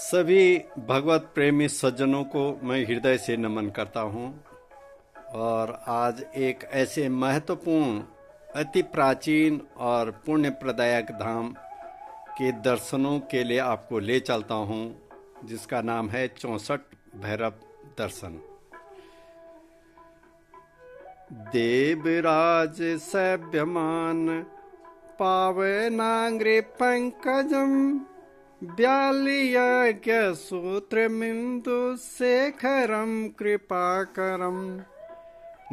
सभी भगवत प्रेमी सज्जनों को मैं हृदय से नमन करता हूँ। और आज एक ऐसे महत्वपूर्ण, अति प्राचीन और पुण्य प्रदायक धाम के दर्शनों के लिए आपको ले चलता हूँ, जिसका नाम है 64 भैरव दर्शन। देवराज सभ्यमान पावनांग्रे पंकजम व्यालियज्ञ सूत्रमिन्दु शेखरं कृपाकरं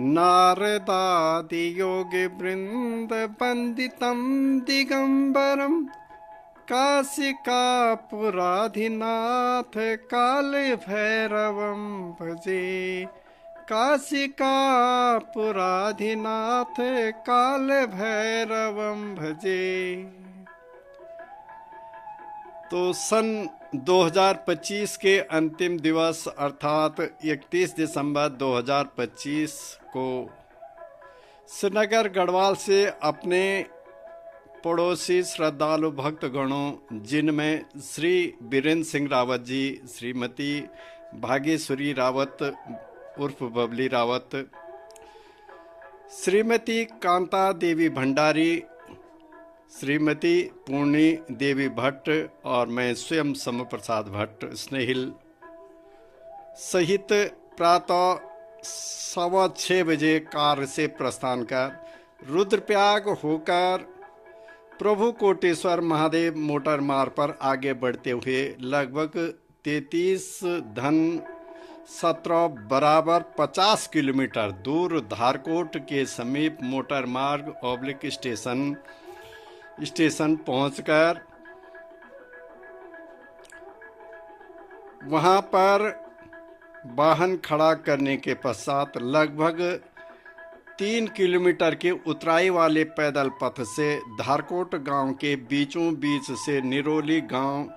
नारदादि योगी वृंद वंदितं दिगंबरं काशिकापुराधिनाथ काल भैरवं भजे। काशिकापुराधिनाथ काल भैरवं भजे। तो सन 2025 के अंतिम दिवस अर्थात 31 दिसंबर 2025 को श्रीनगर गढ़वाल से अपने पड़ोसी श्रद्धालु भक्तगणों, जिनमें श्री बीरेंद्र सिंह रावत जी, श्रीमती भागेश्वरी रावत उर्फ बबली रावत, श्रीमती कांता देवी भंडारी, श्रीमती पूर्णी देवी भट्ट और मैं स्वयं सम प्रसाद भट्ट स्नेहिल सहित प्रातः 6:15 बजे कार से प्रस्थान कर रुद्रप्रयाग होकर प्रभु कोटेश्वर महादेव मोटर मार्ग पर आगे बढ़ते हुए लगभग 33 धन 17 बराबर 50 किलोमीटर दूर धारकोट के समीप मोटर मार्ग ऑब्लिक स्टेशन पहुंचकर वहां पर वाहन खड़ा करने के पश्चात लगभग 3 किलोमीटर के उतराई वाले पैदल पथ से धारकोट गांव के बीचों बीच से निरोली गांव,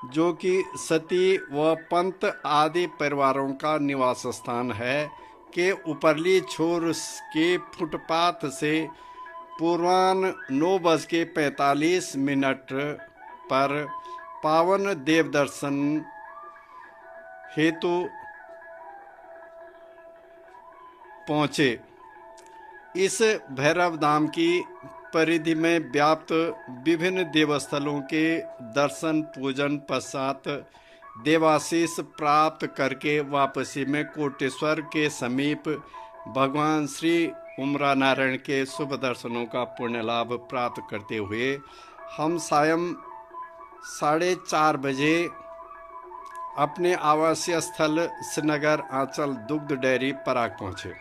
जो कि सती व पंत आदि परिवारों का निवास स्थान है, के ऊपरली छोर के फुटपाथ से पूर्वाह्न 9:45 पर पावन देव दर्शन हेतु पहुँचे। इस भैरव धाम की परिधि में व्याप्त विभिन्न देवस्थलों के दर्शन पूजन पश्चात देवाशीष प्राप्त करके वापसी में कोटेश्वर के समीप भगवान श्री उमरा नारायण के शुभ दर्शनों का पुण्य लाभ प्राप्त करते हुए हम सायं 4:30 बजे अपने आवासीय स्थल श्रीनगर आंचल दुग्ध डेयरी पराग पहुंचे।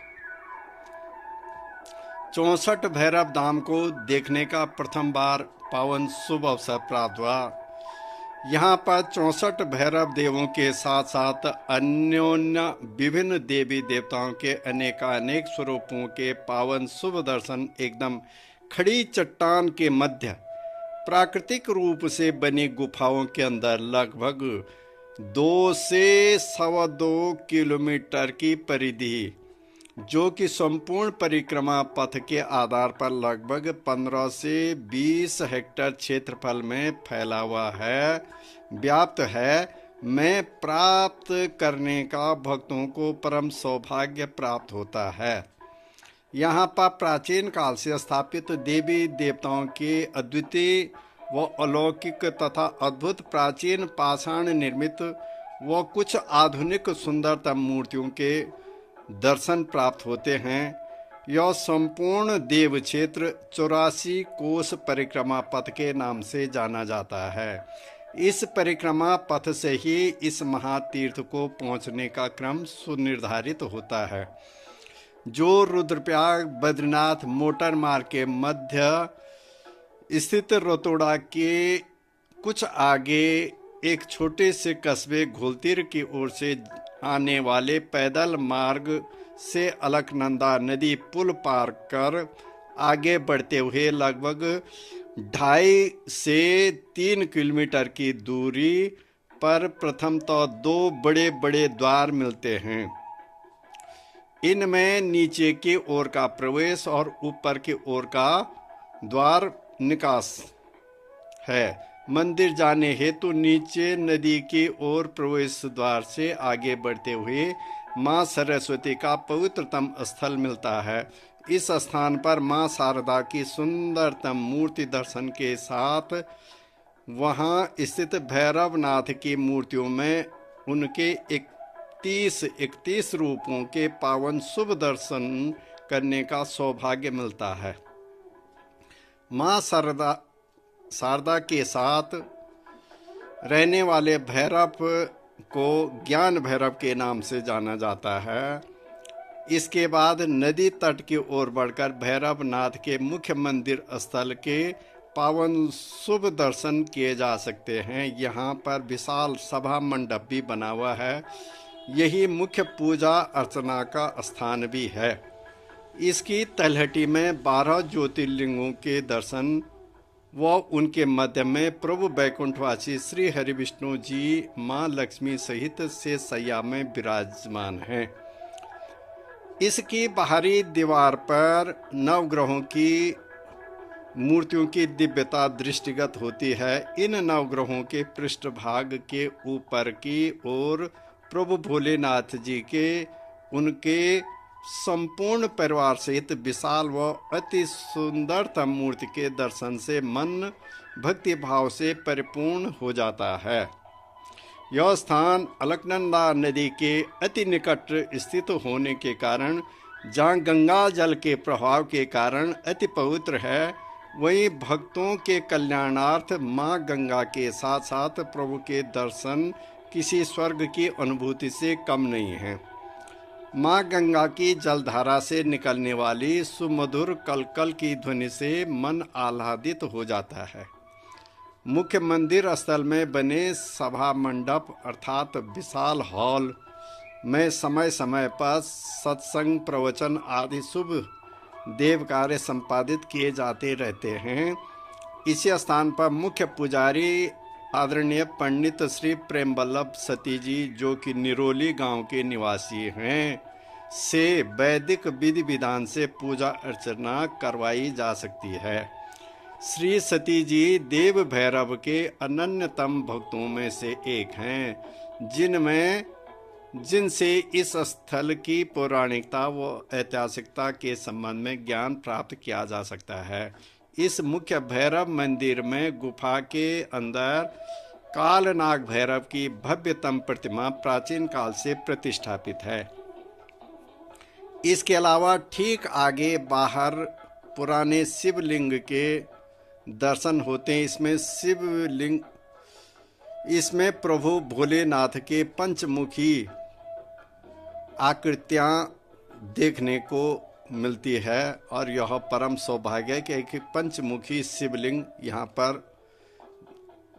64 भैरव धाम को देखने का प्रथम बार पावन शुभ अवसर प्राप्त हुआ। यहाँ पर 64 भैरव देवों के साथ साथ अन्योन्य विभिन्न देवी देवताओं के अनेकानेक स्वरूपों के पावन शुभ दर्शन एकदम खड़ी चट्टान के मध्य प्राकृतिक रूप से बनी गुफाओं के अंदर लगभग 2 से 2.25 किलोमीटर की परिधि, जो कि संपूर्ण परिक्रमा पथ के आधार पर लगभग 15 से 20 हेक्टेयर क्षेत्रफल में फैला हुआ है, व्याप्त है, में प्राप्त करने का भक्तों को परम सौभाग्य प्राप्त होता है। यहाँ पर प्राचीन काल से स्थापित देवी देवताओं के अद्वितीय व अलौकिक तथा अद्भुत प्राचीन पाषाण निर्मित व कुछ आधुनिक सुंदरतम मूर्तियों के दर्शन प्राप्त होते हैं। यह संपूर्ण देव क्षेत्र 84 कोस परिक्रमा पथ के नाम से जाना जाता है। इस परिक्रमा पथ से ही इस महातीर्थ को पहुंचने का क्रम सुनिर्धारित होता है, जो रुद्रप्रयाग बद्रीनाथ मोटर मार्ग के मध्य स्थित रतोड़ा के कुछ आगे एक छोटे से कस्बे घोलतीर की ओर से आने वाले पैदल मार्ग से अलकनंदा नदी पुल पार कर आगे बढ़ते हुए लगभग 2.5 से 3 किलोमीटर की दूरी पर प्रथम तो 2 बड़े बड़े द्वार मिलते हैं। इनमें नीचे की ओर का प्रवेश और ऊपर की ओर का द्वार निकास है। मंदिर जाने हेतु नीचे नदी की ओर प्रवेश द्वार से आगे बढ़ते हुए मां सरस्वती का पवित्रतम स्थल मिलता है। इस स्थान पर मां शारदा की सुंदरतम मूर्ति दर्शन के साथ वहां स्थित भैरवनाथ की मूर्तियों में उनके 31 रूपों के पावन शुभ दर्शन करने का सौभाग्य मिलता है। मां शारदा के साथ रहने वाले भैरव को ज्ञान भैरव के नाम से जाना जाता है। इसके बाद नदी तट की ओर बढ़कर भैरवनाथ के मुख्य मंदिर स्थल के पावन शुभ दर्शन किए जा सकते हैं। यहाँ पर विशाल सभा मंडप भी बना हुआ है। यही मुख्य पूजा अर्चना का स्थान भी है। इसकी तलहटी में 12 ज्योतिर्लिंगों के दर्शन व उनके मध्य में प्रभु बैकुंठवासी श्री हरिविष्णु जी मां लक्ष्मी सहित शेष सैया में विराजमान हैं। इसकी बाहरी दीवार पर नवग्रहों की मूर्तियों की दिव्यता दृष्टिगत होती है। इन नवग्रहों के पृष्ठभाग के ऊपर की ओर प्रभु भोलेनाथ जी के उनके संपूर्ण परिवार सहित विशाल व अति सुंदरतम मूर्ति के दर्शन से मन भक्ति भाव से परिपूर्ण हो जाता है। यह स्थान अलकनंदा नदी के अति निकट स्थित होने के कारण, जहाँ गंगा जल के प्रभाव के कारण अति पवित्र है, वहीं भक्तों के कल्याणार्थ माँ गंगा के साथ साथ प्रभु के दर्शन किसी स्वर्ग की अनुभूति से कम नहीं है। माँ गंगा की जलधारा से निकलने वाली सुमधुर कलकल की ध्वनि से मन आह्लादित हो जाता है। मुख्य मंदिर स्थल में बने सभा मंडप अर्थात विशाल हॉल में समय समय पर सत्संग, प्रवचन आदि शुभ देव कार्य संपादित किए जाते रहते हैं। इसी स्थान पर मुख्य पुजारी आदरणीय पंडित श्री प्रेम वल्लभ सती जी, जो कि निरोली गांव के निवासी हैं, से वैदिक विधि विधान से पूजा अर्चना करवाई जा सकती है। श्री सती जी देव भैरव के अनन्यतम भक्तों में से एक हैं, जिनसे इस स्थल की पौराणिकता व ऐतिहासिकता के संबंध में ज्ञान प्राप्त किया जा सकता है। इस मुख्य भैरव मंदिर में गुफा के अंदर कालनाग भैरव की भव्यतम प्रतिमा प्राचीन काल से प्रतिष्ठापित है। इसके अलावा ठीक आगे बाहर पुराने शिवलिंग के दर्शन होते हैं। इसमें प्रभु भोलेनाथ के पंचमुखी आकृतियां देखने को मिलती है और यह परम सौभाग्य है कि एक पंचमुखी शिवलिंग यहाँ पर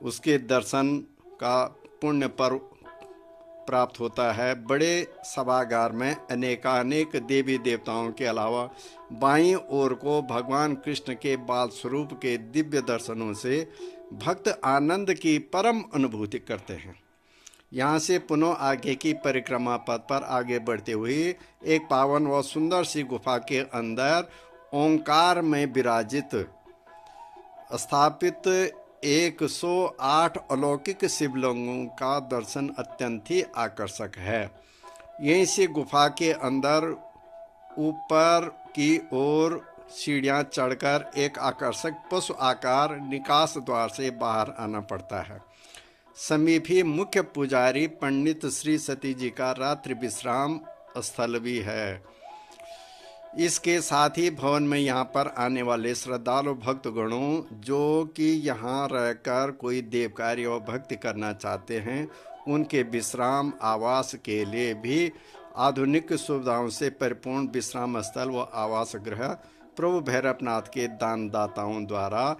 उसके दर्शन का पुण्य पर्व प्राप्त होता है। बड़े सभागार में अनेकानेक देवी देवताओं के अलावा बाईं ओर को भगवान कृष्ण के बाल स्वरूप के दिव्य दर्शनों से भक्त आनंद की परम अनुभूति करते हैं। यहाँ से पुनः आगे की परिक्रमा पथ पर आगे बढ़ते हुए एक पावन व सुंदर सी गुफा के अंदर ओंकार में विराजित स्थापित 108 अलौकिक शिवलिंगों का दर्शन अत्यंत ही आकर्षक है। यहीं से गुफा के अंदर ऊपर की ओर सीढ़ियां चढ़कर एक आकर्षक पशु आकार निकास द्वार से बाहर आना पड़ता है। समीप ही मुख्य पुजारी पंडित श्री सती जी का रात्रि विश्राम स्थल भी है। इसके साथ ही भवन में यहाँ पर आने वाले श्रद्धालु भक्तगणों, जो कि यहाँ रहकर कोई देव कार्य और भक्ति करना चाहते हैं, उनके विश्राम आवास के लिए भी आधुनिक सुविधाओं से परिपूर्ण विश्राम स्थल व आवास गृह प्रभु भैरवनाथ के दानदाताओं द्वारा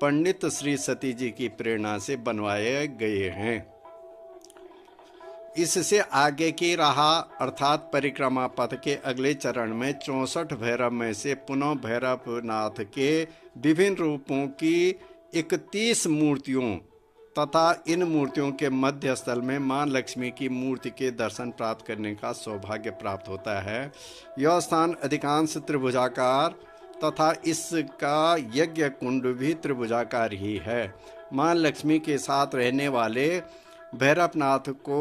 पंडित श्री सती जी की प्रेरणा से बनवाए गए हैं। इससे आगे की राह अर्थात परिक्रमा पथ के अगले चरण में 64 भैरव में से पुनः भैरवनाथ के विभिन्न रूपों की 31 मूर्तियों तथा इन मूर्तियों के मध्य स्थल में मां लक्ष्मी की मूर्ति के दर्शन प्राप्त करने का सौभाग्य प्राप्त होता है। यह स्थान अधिकांश त्रिभुजाकार तथा इसका यज्ञ कुंड भी त्रिभुजाकार ही है। मां लक्ष्मी के साथ रहने वाले भैरवनाथ को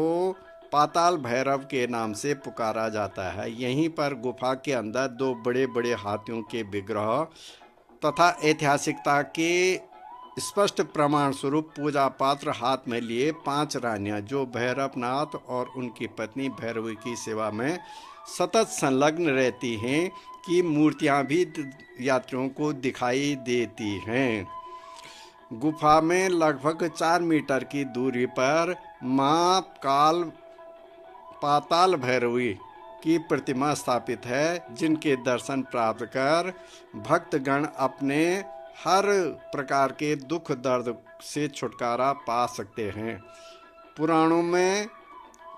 पाताल भैरव के नाम से पुकारा जाता है। यहीं पर गुफा के अंदर 2 बड़े बड़े हाथियों के विग्रह तथा ऐतिहासिकता के स्पष्ट प्रमाण स्वरूप पूजा पात्र हाथ में लिए 5 रानियां जो भैरवनाथ और उनकी पत्नी भैरवी की सेवा में सतत संलग्न रहती हैं की मूर्तियां भी यात्रियों को दिखाई देती हैं। गुफा में लगभग 4 मीटर की दूरी पर मां पाताल भैरवी की प्रतिमा स्थापित है, जिनके दर्शन प्राप्त कर भक्तगण अपने हर प्रकार के दुख दर्द से छुटकारा पा सकते हैं। पुराणों में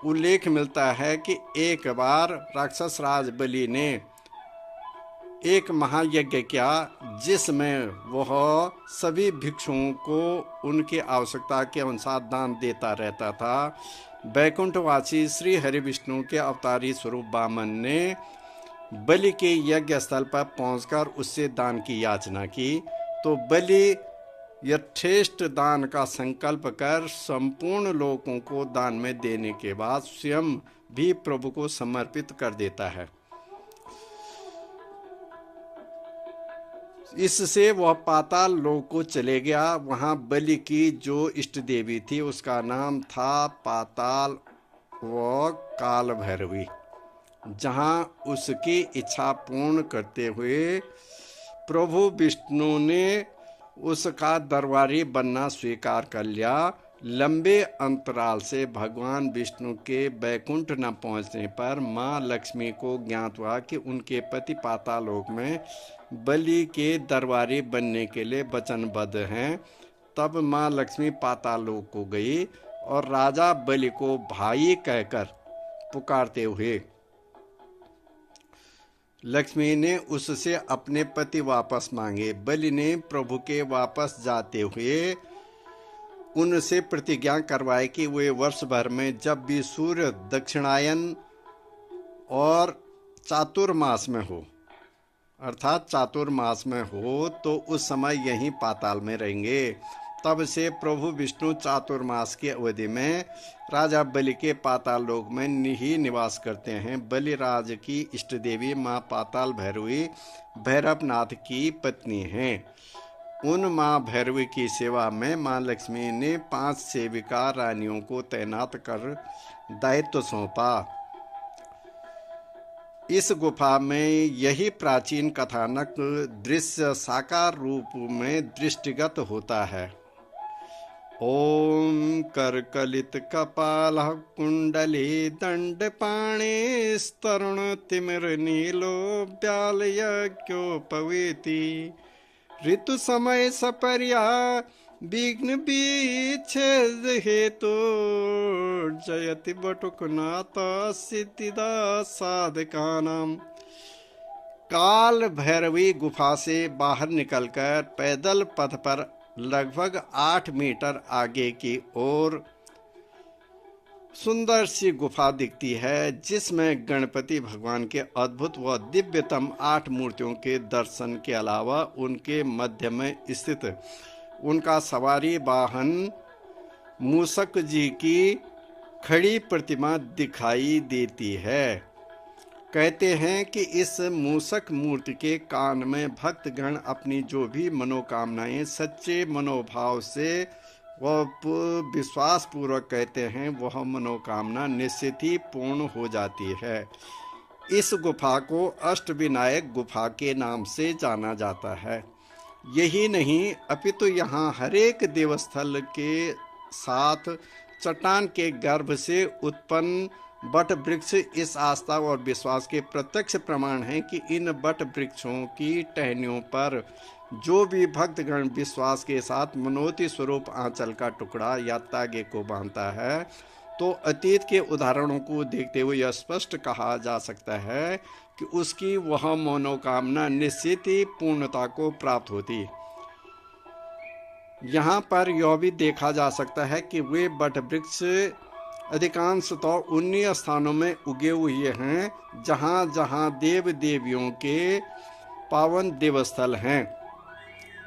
उल्लेख मिलता है कि एक बार राक्षस राज बलि ने एक महायज्ञ किया, जिसमें वह सभी भिक्षुओं को उनकी आवश्यकता के अनुसार दान देता रहता था। वैकुंठवासी श्री हरि विष्णु के अवतारी स्वरूप वामन ने बलि के यज्ञ स्थल पर पहुंचकर उससे दान की याचना की, तो बलि यथेष्ट दान का संकल्प कर संपूर्ण लोगों को दान में देने के बाद स्वयं भी प्रभु को समर्पित कर देता है। इससे वह पाताल लोक को चले गया। वहां बलि की जो इष्ट देवी थी उसका नाम था पाताल व काल भैरवी, जहां उसकी इच्छा पूर्ण करते हुए प्रभु विष्णु ने उसका दरबारी बनना स्वीकार कर लिया। लंबे अंतराल से भगवान विष्णु के बैकुंठ न पहुंचने पर मां लक्ष्मी को ज्ञात हुआ कि उनके पति पातालोक में बलि के दरबारी बनने के लिए वचनबद्ध हैं। तब मां लक्ष्मी पातालोक को गई और राजा बलि को भाई कहकर पुकारते हुए लक्ष्मी ने उससे अपने पति वापस मांगे। बलि ने प्रभु के वापस जाते हुए उनसे प्रतिज्ञा करवाई कि वे वर्ष भर में जब भी सूर्य दक्षिणायन और चातुर्मास में हो, अर्थात चातुर्मास में हो, तो उस समय यहीं पाताल में रहेंगे। तब से प्रभु विष्णु चातुर्मास की अवधि में राजा बलि के पाताल लोक में ही निवास करते हैं। बलिराज की इष्ट देवी मां पाताल भैरवी भैरवनाथ की पत्नी हैं। उन मां भैरवी की सेवा में मां लक्ष्मी ने 5 सेविका रानियों को तैनात कर दायित्व सौंपा। इस गुफा में यही प्राचीन कथानक दृश्य साकार रूप में दृष्टिगत होता है। ओम करकलित कपाल कुंडली दंड पाणे स्तरुण तिमिर नीलो ब्याल यज्ञोपवीति ऋतु समय सपर्या विघ्न विच्छेद हेतु जयति बटुकनाथ सिद्धिदा साधकानाम। काल भैरवी गुफा से बाहर निकलकर पैदल पथ पर लगभग 8 मीटर आगे की ओर सुंदर सी गुफा दिखती है, जिसमें गणपति भगवान के अद्भुत व दिव्यतम 8 मूर्तियों के दर्शन के अलावा उनके मध्य में स्थित उनका सवारी वाहन मूषक जी की खड़ी प्रतिमा दिखाई देती है। कहते हैं कि इस मूषक मूर्ति के कान में भक्तगण अपनी जो भी मनोकामनाएं सच्चे मनोभाव से वह विश्वास पूर्वक कहते हैं, वह मनोकामना निश्चित ही पूर्ण हो जाती है। इस गुफा को अष्टविनायक गुफा के नाम से जाना जाता है। यही नहीं, अपितु यहाँ हरेक देवस्थल के साथ चट्टान के गर्भ से उत्पन्न बट वृक्ष इस आस्था और विश्वास के प्रत्यक्ष प्रमाण हैं कि इन बट वृक्षों की टहनियों पर जो भी भक्तगण विश्वास के साथ मनोती स्वरूप आंचल का टुकड़ा या तागे को बांधता है, तो अतीत के उदाहरणों को देखते हुए यह स्पष्ट कहा जा सकता है कि उसकी वह मनोकामना निश्चित ही पूर्णता को प्राप्त होती। यहाँ पर यह भी देखा जा सकता है कि वे वट वृक्ष अधिकांशतः उन्हीं स्थानों में उगे हुए हैं जहाँ जहाँ देव देवियों के पावन देवस्थल हैं।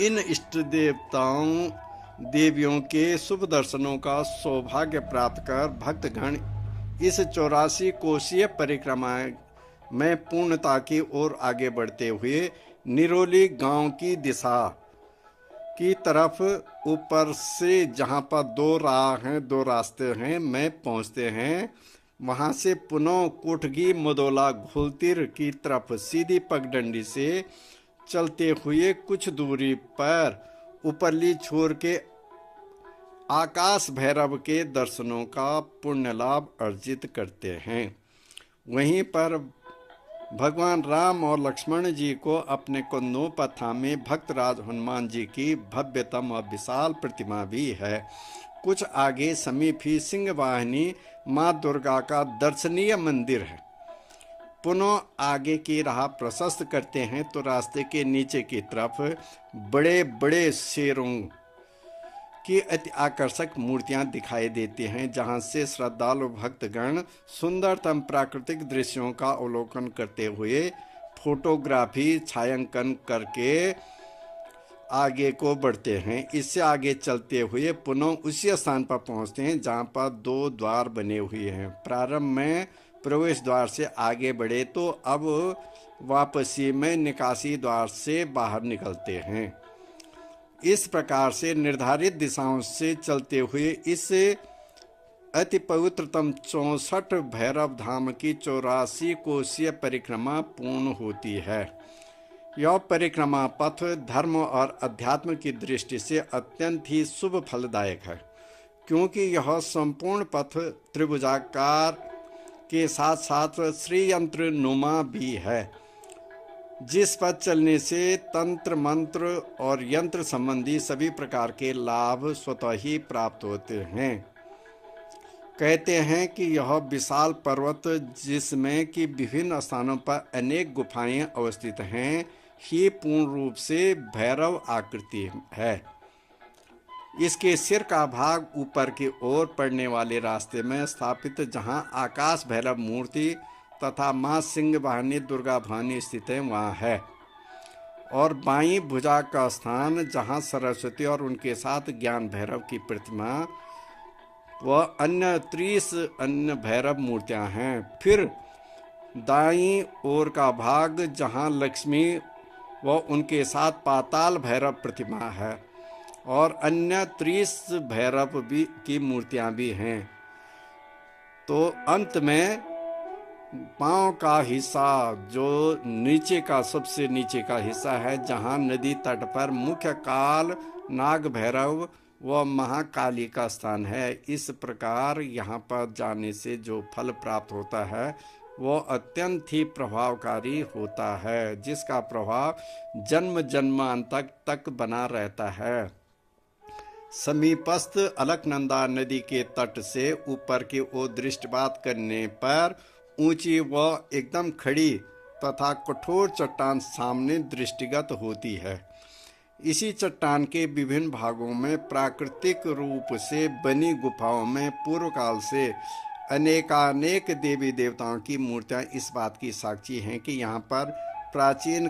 इन इष्ट देवताओं देवियों के शुभ दर्शनों का सौभाग्य प्राप्त कर भक्तगण इस 84 कोसीय परिक्रमा में पूर्णता की ओर आगे बढ़ते हुए निरोली गांव की दिशा की तरफ ऊपर से जहां पर दो रास्ते हैं में पहुंचते हैं, वहां से पुनः कोठगी मदोला घोलतीर की तरफ सीधी पगडंडी से चलते हुए कुछ दूरी पर ऊपरली छोर के आकाश भैरव के दर्शनों का पुण्य लाभ अर्जित करते हैं। वहीं पर भगवान राम और लक्ष्मण जी को अपने कंधों पर थामे भक्तराज हनुमान जी की भव्यतम और विशाल प्रतिमा भी है। कुछ आगे समीप ही सिंह वाहिनी माँ दुर्गा का दर्शनीय मंदिर है। पुनः आगे की राह प्रशस्त करते हैं तो रास्ते के नीचे की तरफ बड़े बड़े शेरों की अति आकर्षक मूर्तियां दिखाई देती हैं, जहां से श्रद्धालु भक्तगण सुंदरतम प्राकृतिक दृश्यों का अवलोकन करते हुए फोटोग्राफी छायांकन करके आगे को बढ़ते हैं। इससे आगे चलते हुए पुनः उसी स्थान पर पहुंचते हैं जहां पर 2 द्वार बने हुए हैं। प्रारंभ में प्रवेश द्वार से आगे बढ़े तो अब वापसी में निकासी द्वार से बाहर निकलते हैं। इस प्रकार से निर्धारित दिशाओं से चलते हुए इस अति पवित्रतम 64 भैरव धाम की 84 कोसीय परिक्रमा पूर्ण होती है। यह परिक्रमा पथ धर्म और अध्यात्म की दृष्टि से अत्यंत ही शुभ फलदायक है, क्योंकि यह संपूर्ण पथ त्रिभुजाकार के साथ साथ श्रीयंत्र नुमा भी है, जिस पर चलने से तंत्र मंत्र और यंत्र संबंधी सभी प्रकार के लाभ स्वतः ही प्राप्त होते हैं। कहते हैं कि यह विशाल पर्वत, जिसमें कि विभिन्न स्थानों पर अनेक गुफाएं अवस्थित हैं, ही पूर्ण रूप से भैरव आकृति है। इसके सिर का भाग ऊपर की ओर पड़ने वाले रास्ते में स्थापित, जहां आकाश भैरव मूर्ति तथा माँ सिंह वाहिनी दुर्गा भवानी स्थित है, वहाँ है। और बाईं भुजा का स्थान जहाँ सरस्वती और उनके साथ ज्ञान भैरव की प्रतिमा व अन्य 30 अन्य भैरव मूर्तियाँ हैं। फिर दाईं ओर का भाग जहाँ लक्ष्मी व उनके साथ पाताल भैरव प्रतिमा है और अन्य 30 भैरव भी की मूर्तियाँ भी हैं। तो अंत में पांव का हिस्सा, जो नीचे का सबसे नीचे का हिस्सा है, जहां नदी तट पर मुख्य काल नाग भैरव व महाकाली का स्थान है। इस प्रकार यहाँ पर जाने से जो फल प्राप्त होता है वह अत्यंत ही प्रभावकारी होता है, जिसका प्रभाव जन्म जन्मांतर तक बना रहता है। समीपस्थ अलकनंदा नदी के तट से ऊपर की ओर दृष्टिपात करने पर ऊंची व एकदम खड़ी तथा कठोर चट्टान सामने दृष्टिगत होती है। इसी चट्टान के विभिन्न भागों में प्राकृतिक रूप से बनी गुफाओं में पूर्व काल से अनेकानेक देवी देवताओं की मूर्तियां इस बात की साक्षी हैं कि यहाँ पर प्राचीन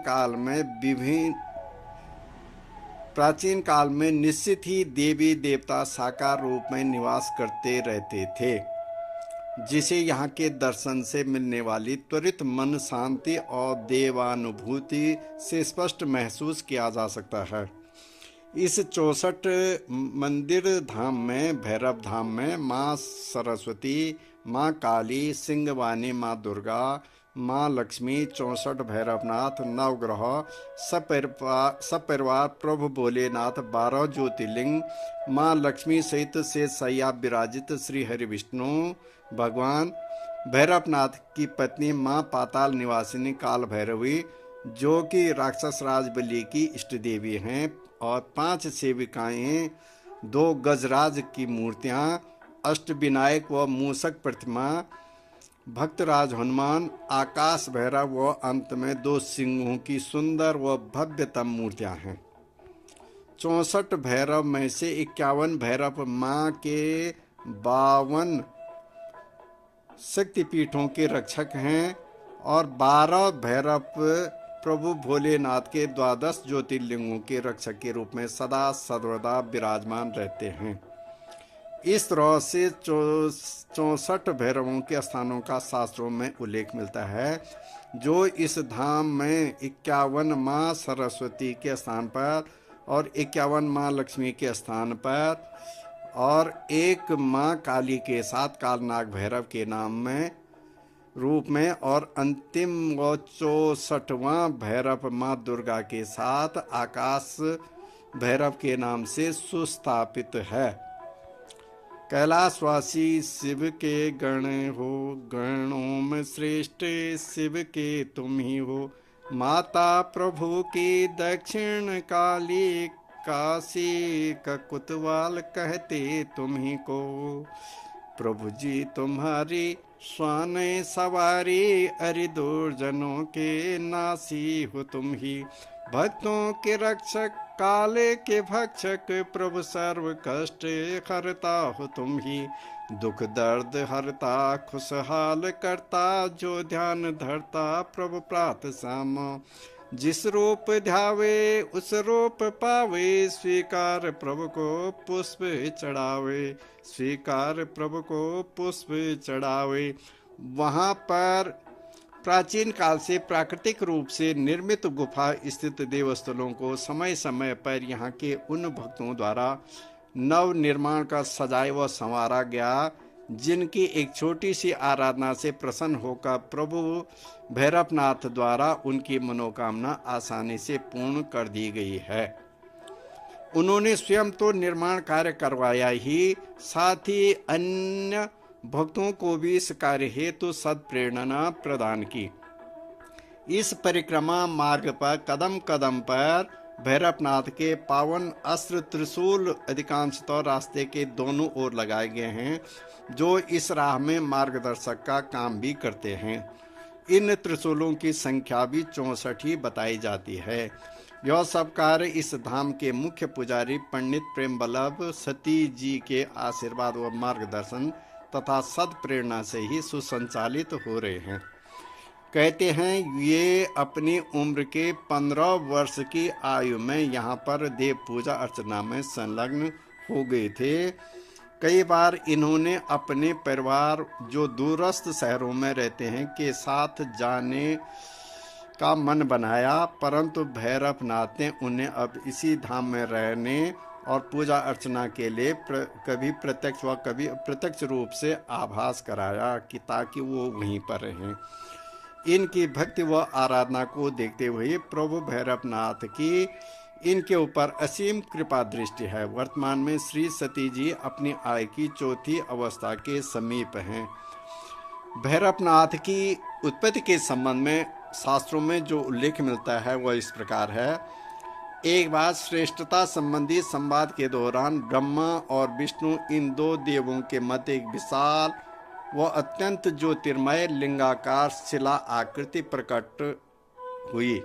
काल में निश्चित ही देवी देवता साकार रूप में निवास करते रहते थे, जिसे यहाँ के दर्शन से मिलने वाली त्वरित मन शांति और देवानुभूति से स्पष्ट महसूस किया जा सकता है। इस 64 मंदिर धाम में, भैरव धाम में माँ सरस्वती, माँ काली, सिंहवानी माँ दुर्गा, माँ लक्ष्मी, 64 भैरवनाथ, नवग्रह, सपरिवार प्रभु भोलेनाथ, 12 ज्योतिर्लिंग, माँ लक्ष्मी सहित से सैया विराजित श्री हरि विष्णु भगवान, भैरवनाथ की पत्नी माँ पाताल निवासिनी काल भैरवी, जो कि राक्षस राज बलि की इष्ट देवी हैं, और 5 सेविकाएं, 2 गजराज की मूर्तियां, अष्टविनायक व मूषक प्रतिमा, भक्तराज हनुमान, आकाश भैरव व अंत में 2 सिंहों की सुंदर व भव्यतम मूर्तियां हैं। 64 भैरव में से 51 भैरव माँ के 52 शक्तिपीठों के रक्षक हैं और 12 भैरव प्रभु भोलेनाथ के 12 ज्योतिर्लिंगों के रक्षक के रूप में सदा सर्वदा विराजमान रहते हैं। इस तरह से 64 भैरवों के स्थानों का शास्त्रों में उल्लेख मिलता है, जो इस धाम में 51 माँ सरस्वती के स्थान पर और 51 माँ लक्ष्मी के स्थान पर और एक माँ काली के साथ कालनाग भैरव के नाम में रूप में और अंतिम व 64वां भैरव माँ दुर्गा के साथ आकाश भैरव के नाम से सुस्थापित है। कैलाशवासी शिव के गण हो, गणों में श्रेष्ठ शिव के तुम ही हो। माता प्रभु की दक्षिण काली, काशी का कुतवाल कहते तुम ही को। प्रभु जी तुम्हारी स्वान सवारी, अरि दुर्जनों के नासी हो तुम ही। भक्तों के रक्षक, काले के भक्षक, प्रभु सर्व कष्ट हरता हो तुम ही। दुख दर्द हरता, खुशहाल करता, जो ध्यान धरता प्रभु प्रात शाम। जिस रूप ध्यावे उस रूप पावे, स्वीकार प्रभु को पुष्प चढ़ावे, स्वीकार प्रभु को पुष्प चढ़ावे। वहाँ पर प्राचीन काल से प्राकृतिक रूप से निर्मित गुफा स्थित देवस्थलों को समय समय पर यहाँ के उन भक्तों द्वारा नव निर्माण का सजाया व संवारा गया, जिनकी एक छोटी सी आराधना से प्रसन्न होकर प्रभु भैरवनाथ द्वारा उनकी मनोकामना आसानी से पूर्ण कर दी गई है। उन्होंने स्वयं तो निर्माण कार्य करवाया ही, साथ ही अन्य भक्तों को भी इस कार्य हेतु सद्प्रेरणा प्रदान की। इस परिक्रमा मार्ग पर कदम कदम पर भैरवनाथ के पावन अस्त्र त्रिशूल अधिकांशतः रास्ते के दोनों ओर लगाए गए हैं, जो इस राह में मार्गदर्शक का काम भी करते हैं। इन त्रिशूलों की संख्या भी 64 ही बताई जाती है। यह सब कार्य इस धाम के मुख्य पुजारी पंडित प्रेम बल्लभ सती जी के आशीर्वाद व मार्गदर्शन तथा सद्प्रेरणा से ही सुसंचालित हो रहे हैं। कहते हैं ये अपनी उम्र के 15 वर्ष की आयु में यहाँ पर देव पूजा अर्चना में संलग्न हो गए थे। कई बार इन्होंने अपने परिवार जो दूरस्थ शहरों में रहते हैं के साथ जाने का मन बनाया, परंतु भैरवनाथ ने उन्हें अब इसी धाम में रहने और पूजा अर्चना के लिए कभी प्रत्यक्ष व कभी अप्रत्यक्ष रूप से आभास कराया कि ताकि वो वहीं पर रहें। इनकी भक्ति व आराधना को देखते हुए प्रभु भैरवनाथ की इनके ऊपर असीम कृपा दृष्टि है। वर्तमान में श्री सती जी अपनी आयु की चौथी अवस्था के समीप हैं। भैरवनाथ की उत्पत्ति के संबंध में शास्त्रों में जो उल्लेख मिलता है वह इस प्रकार है। एक बार श्रेष्ठता संबंधी संवाद के दौरान ब्रह्मा और विष्णु इन दो देवों के मध्य एक विशाल व अत्यंत ज्योतिर्मय लिंगाकार शिला आकृति प्रकट हुई,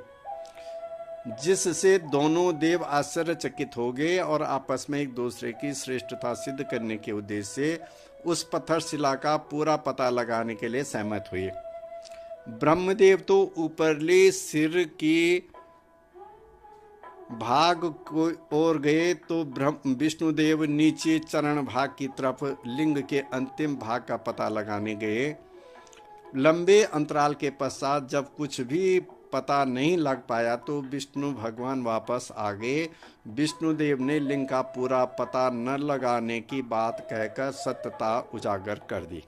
जिससे दोनों देव आश्चर्यचकित हो गए और आपस में एक दूसरे की श्रेष्ठता सिद्ध करने के उद्देश्य से उस पत्थर शिला का पूरा पता लगाने के लिए सहमत हुए। ब्रह्मदेव तो ऊपरले सिर की भाग को ओर गए तो विष्णुदेव नीचे चरण भाग की तरफ लिंग के अंतिम भाग का पता लगाने गए। लंबे अंतराल के पश्चात जब कुछ भी पता नहीं लग पाया तो विष्णु भगवान वापस आ गए। विष्णुदेव ने लिंग का पूरा पता न लगाने की बात कहकर सत्यता उजागर कर दी,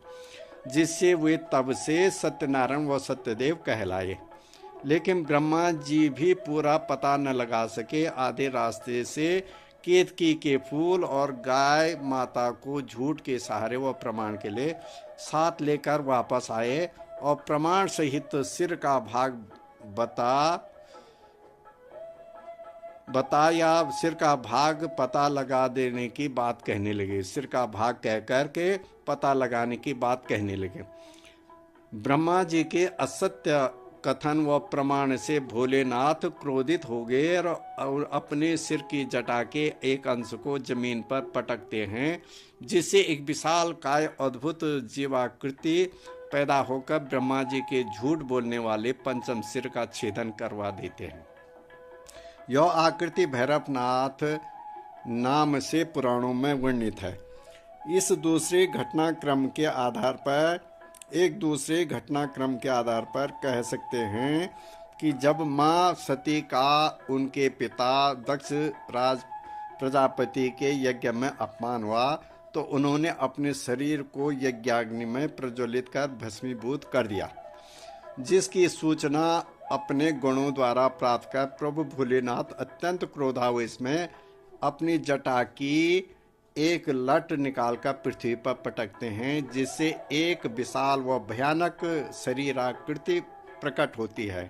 जिससे वे तब से सत्यनारायण व सत्यदेव कहलाए। लेकिन ब्रह्मा जी भी पूरा पता न लगा सके। आधे रास्ते से केतकी के फूल और गाय माता को झूठ के सहारे व प्रमाण के लिए साथ लेकर वापस आए और प्रमाण सहित सिर का भाग बताया सिर का भाग पता लगा देने की बात कहने लगे। सिर का भाग कह कर के पता लगाने की बात कहने लगे। ब्रह्मा जी के असत्य कथन व प्रमाण से भोलेनाथ क्रोधित हो गए और अपने सिर की जटा के एक अंश को जमीन पर पटकते हैं, जिससे एक विशाल काय अद्भुत जीवाकृति पैदा होकर ब्रह्मा जी के झूठ बोलने वाले पंचम सिर का छेदन करवा देते हैं। यह आकृति भैरवनाथ नाम से पुराणों में वर्णित है। इस दूसरे घटनाक्रम के आधार पर कह सकते हैं कि जब मां सती का उनके पिता दक्ष राज प्रजापति के यज्ञ में अपमान हुआ तो उन्होंने अपने शरीर को यज्ञाग्नि में प्रज्वलित कर भस्मीभूत कर दिया, जिसकी सूचना अपने गुणों द्वारा प्राप्त कर प्रभु भोलेनाथ अत्यंत क्रोधावेश में अपनी जटा की एक लट निकालकर पृथ्वी पर पटकते हैं, जिससे एक विशाल व भयानक शरीराकृति प्रकट होती है,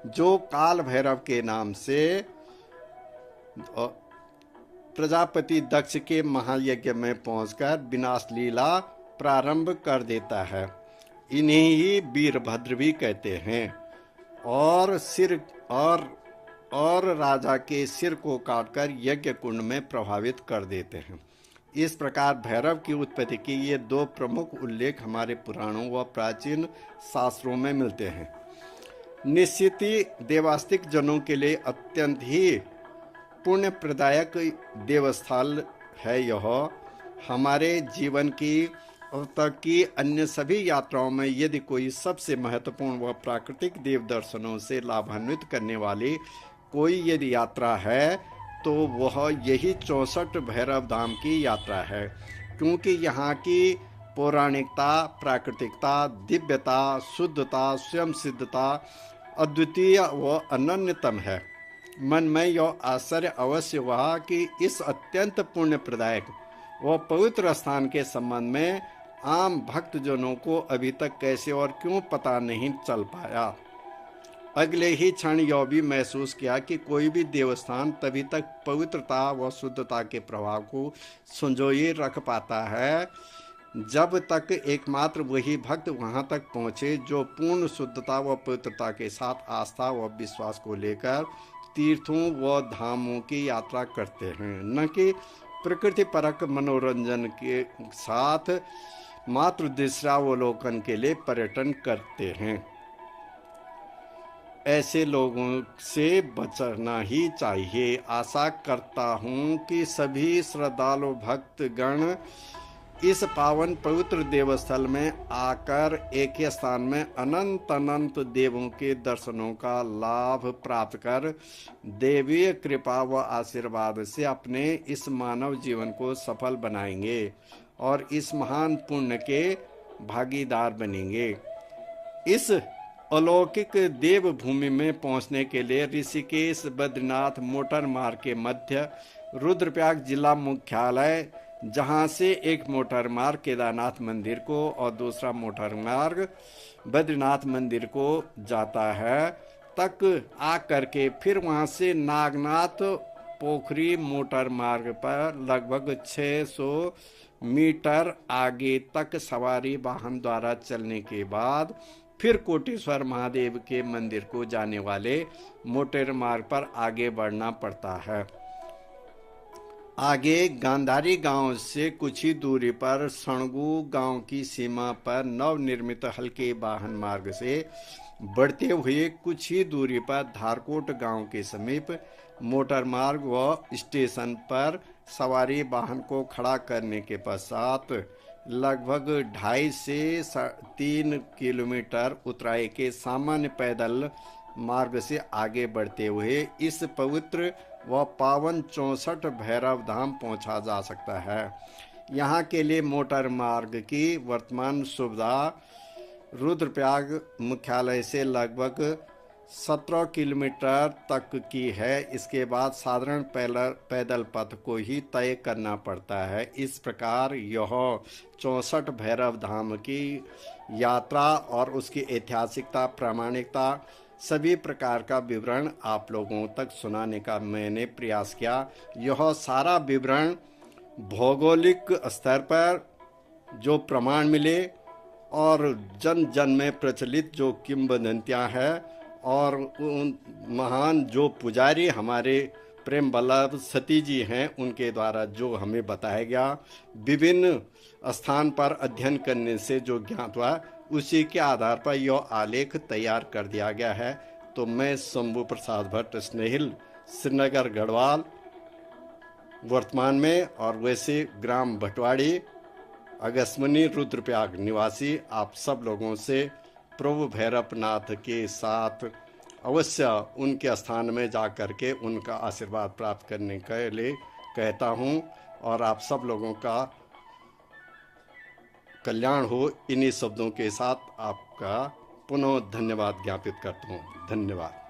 जो काल भैरव के नाम से प्रजापति दक्ष के महायज्ञ में पहुंचकर विनाश लीला प्रारंभ कर देता है। इन्हें ही वीरभद्र भी कहते हैं और राजा के सिर को काटकर यज्ञ कुंड में प्रभावित कर देते हैं। इस प्रकार भैरव की उत्पत्ति के ये दो प्रमुख उल्लेख हमारे पुराणों व प्राचीन शास्त्रों में मिलते हैं। निश्चित ही देवास्तिक जनों के लिए अत्यंत ही पुण्य प्रदायक देवस्थल है। यह हमारे जीवन की अब तक की अन्य सभी यात्राओं में यदि कोई सबसे महत्वपूर्ण व प्राकृतिक देव दर्शनों से लाभान्वित करने वाली कोई यदि यात्रा है तो वह यही 64 भैरव धाम की यात्रा है, क्योंकि यहाँ की पौराणिकता, प्राकृतिकता, दिव्यता, शुद्धता, स्वयं सिद्धता अद्वितीय व अनन्यतम है। मन में यह आश्चर्य अवश्य हुआ कि इस अत्यंत पुण्य प्रदायक व पवित्र स्थान के संबंध में आम भक्तजनों को अभी तक कैसे और क्यों पता नहीं चल पाया। अगले ही क्षण यह भी महसूस किया कि कोई भी देवस्थान तभी तक पवित्रता व शुद्धता के प्रभाव को संजोए रख पाता है जब तक एकमात्र वही भक्त वहां तक पहुंचे जो पूर्ण शुद्धता व पवित्रता के साथ आस्था व विश्वास को लेकर तीर्थों व धामों की यात्रा करते हैं, न कि प्रकृति परक मनोरंजन के साथ मात्र दृश्यावलोकन के लिए पर्यटन करते हैं। ऐसे लोगों से बचना ही चाहिए। आशा करता हूँ कि सभी श्रद्धालु भक्तगण इस पावन पवित्र देवस्थल में आकर एक ही स्थान में अनंत देवों के दर्शनों का लाभ प्राप्त कर देवीय कृपा व आशीर्वाद से अपने इस मानव जीवन को सफल बनाएंगे और इस महान पुण्य के भागीदार बनेंगे। इस अलौकिक देव भूमि में पहुंचने के लिए ऋषिकेश बद्रीनाथ मोटर मार्ग के मध्य रुद्रप्रयाग जिला मुख्यालय, जहां से एक मोटर मार्ग केदारनाथ मंदिर को और दूसरा मोटर मार्ग बद्रीनाथ मंदिर को जाता है, तक आ करके फिर वहां से नागनाथ पोखरी मोटर मार्ग पर लगभग 600 मीटर आगे तक सवारी वाहन द्वारा चलने के बाद फिर कोटेश्वर महादेव के मंदिर को जाने वाले मोटर मार्ग पर आगे बढ़ना पड़ता है। आगे गांधारी गांव से कुछ ही दूरी पर सणगू गांव की सीमा पर नवनिर्मित हल्के वाहन मार्ग से बढ़ते हुए कुछ ही दूरी पर धारकोट गांव के समीप मोटर मार्ग व स्टेशन पर सवारी वाहन को खड़ा करने के पश्चात लगभग 2.5 से 3 किलोमीटर उतराई के सामान्य पैदल मार्ग से आगे बढ़ते हुए इस पवित्र व पावन 64 भैरव धाम पहुंचा जा सकता है। यहाँ के लिए मोटर मार्ग की वर्तमान सुविधा रुद्रप्रयाग मुख्यालय से लगभग 17 किलोमीटर तक की है। इसके बाद साधारण पैदल पथ को ही तय करना पड़ता है। इस प्रकार यह 64 भैरव धाम की यात्रा और उसकी ऐतिहासिकता, प्रामाणिकता, सभी प्रकार का विवरण आप लोगों तक सुनाने का मैंने प्रयास किया। यह सारा विवरण भौगोलिक स्तर पर जो प्रमाण मिले और जन जन में प्रचलित जो किंवदंतियाँ हैं और उन महान जो पुजारी हमारे प्रेम वल्लभ सती जी हैं उनके द्वारा जो हमें बताया गया, विभिन्न स्थान पर अध्ययन करने से जो ज्ञात हुआ, उसी के आधार पर यह आलेख तैयार कर दिया गया है। तो मैं शंभू प्रसाद भट्ट स्नेहिल, श्रीनगर गढ़वाल वर्तमान में, और वैसे ग्राम भटवाड़ी अगस्मनी रुद्रप्रयाग निवासी, आप सब लोगों से प्रभु भैरवनाथ के साथ अवश्य उनके स्थान में जा कर के उनका आशीर्वाद प्राप्त करने के लिए कहता हूँ, और आप सब लोगों का कल्याण हो। इन्हीं शब्दों के साथ आपका पुनः धन्यवाद ज्ञापित करता हूँ। धन्यवाद।